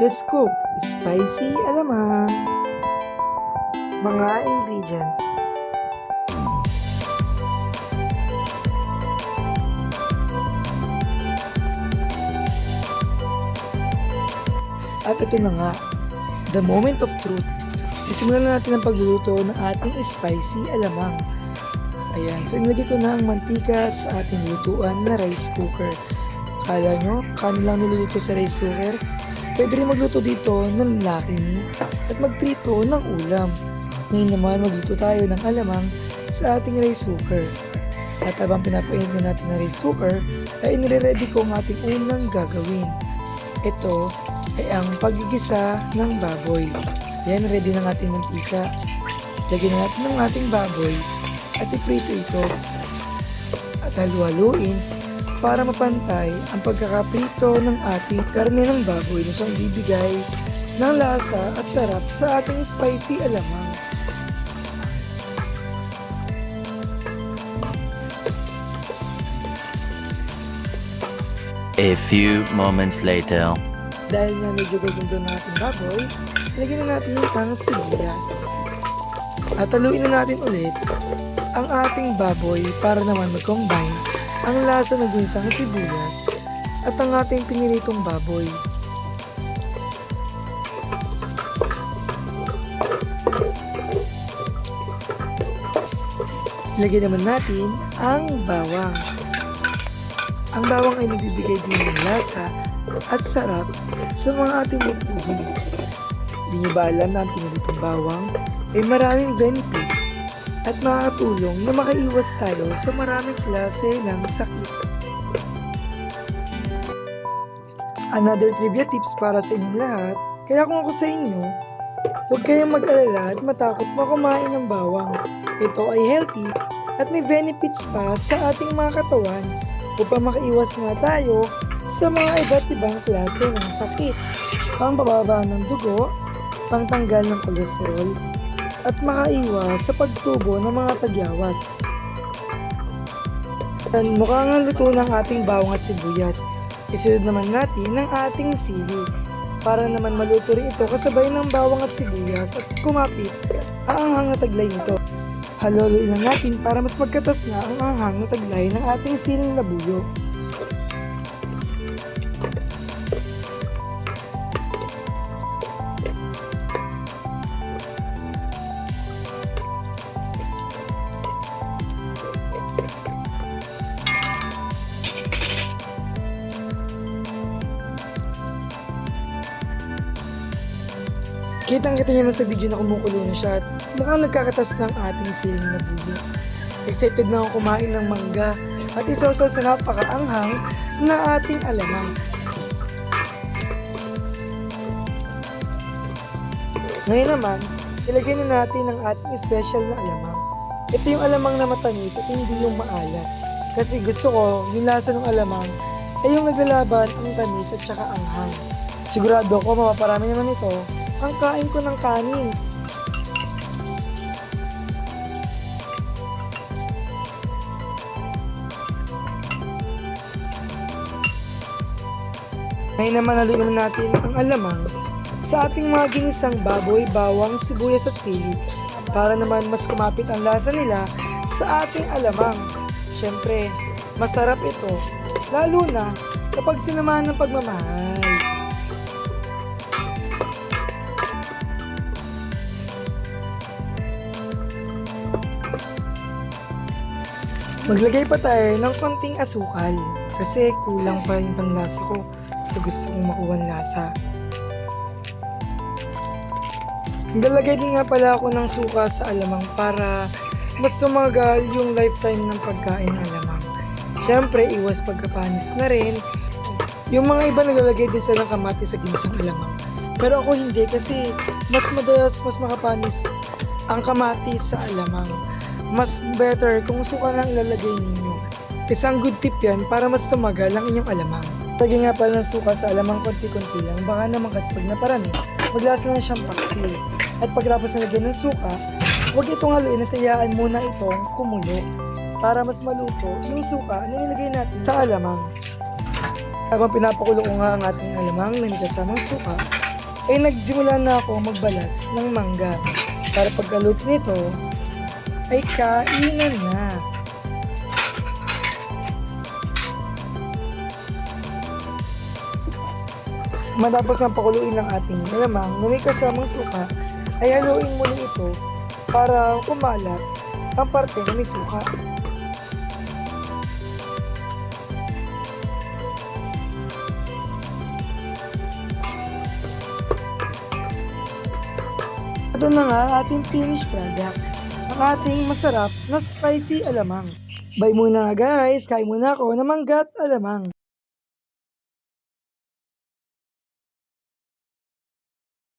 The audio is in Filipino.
Let's cook spicy alamang. Mga ingredients. At ito na nga, the moment of truth. Sisimulan na natin ang pagluluto ng ating spicy alamang. Ayan, so inilagay ko na ang mantika sa ating lutuan na rice cooker. Kala nyo, kanin lang niluluto sa rice cooker? Pwede rin magluto dito ng Lucky Me at magprito ng ulam. Ngayon naman magluto tayo ng alamang sa ating rice cooker. At habang pinapainit na natin ng rice cooker, ay nire-ready ko ang ating unang gagawin. Ito ay ang pagigisa ng baboy. Yan, ready ng ating mantika. Lagyan na natin ng ating baboy at iprito ito. At halu-haluin para mapantay ang pagkakaprito ng ating karne ng baboy na siyang bibigay ng lasa at sarap sa ating spicy alamang. A few moments later. Dahil nga medyo golden na ating baboy, lagyan na natin ang sibuyas. At haluin na natin ulit ang ating baboy para naman mag-combine ang lasa ng ginsang sibuyas at ang ating piniritong baboy. Lagyan naman natin ang bawang. Ang bawang ay nagbibigay din ng lasa at sarap sa mga ating lutuin. Hindi nyo ba alam na ang piniritong bawang ay maraming benefits at makakatulong na makaiwas tayo sa maraming klase ng sakit. Another trivia tips para sa inyong lahat, kaya kung ako sa inyo, huwag kayong mag-alala at matakot na kumain ng bawang. Ito ay healthy at may benefits pa sa ating mga katawan upang makaiwas nga tayo sa mga iba't ibang klase ng sakit, pang bababa ng dugo, pangtanggal ng kolesterol, at makaiwas sa pagtubo ng mga tagyawat. Mukhang ang luto ng ating bawang at sibuyas. Isunod naman natin ng ating sili para naman maluto rin ito kasabay ng bawang at sibuyas at kumapit ang anghang na taglay nito. Haluluin lang natin para mas magkatas nga ang anghang na taglay ng ating siling labuyo. Kitang-kita niyo naman sa video na kumukulo na siya at mukhang nagkakatas ng ating siling na bulo. Excited na ako kumain ng mangga at isawsaw sa napakaanghang na ating alamang. Ngayon naman, ilagay na natin ang ating special na alamang. Ito yung alamang na matamis at hindi yung maalat. Kasi gusto ko, yung lasa ng alamang ay yung naglalaban ang tamis at saka anghang. Sigurado ko mapaparami naman ito ang kain ko ng kanin. Ngayon naman haluin naman natin ang alamang sa ating mga ginisang baboy, bawang, sibuyas at sili para naman mas kumapit ang lasa nila sa ating alamang. Siyempre, masarap ito, lalo na kapag sinamahan ng pagmamahal. Maglagay pa tayo ng konting asukal kasi kulang pa yung panlasa ko sa gusto kong makuha ng lasa. Naglalagay din nga pala ako ng suka sa alamang para mas tumagal yung lifetime ng pagkain ng alamang. Siyempre, iwas pagkapanis na rin. Yung mga iba naglalagay din sila ng kamatis sa ginisang alamang. Pero ako hindi kasi mas madalas mas makapanis ang kamatis sa alamang. Mas better kung suka lang ilalagay ninyo. Isang good tip yan para mas tumagal ang inyong alamang. Lagyan nga pala ng suka sa alamang konti-konti lang, baka naman kasi pag naparami, maglasa na siyang paksil. At pagkatapos nalagyan ng suka, huwag itong haluin at hayaan muna itong kumulo para mas maluto yung suka na nilagay natin sa alamang. Habang pinapakulo ko nga ang ating alamang na may kasamang suka, ay nagsimula na ako magbalat ng mangga para pagkaluto nito ay kainan na. Matapos ng pakuluin ng ating alamang na may kasamang suka, ay haluin muli ito para kumalat ang parte na may suka. Ito na nga ang ating finished product, ang ating masarap na spicy alamang. Bye muna nga guys, kain muna ako ng mangga at alamang.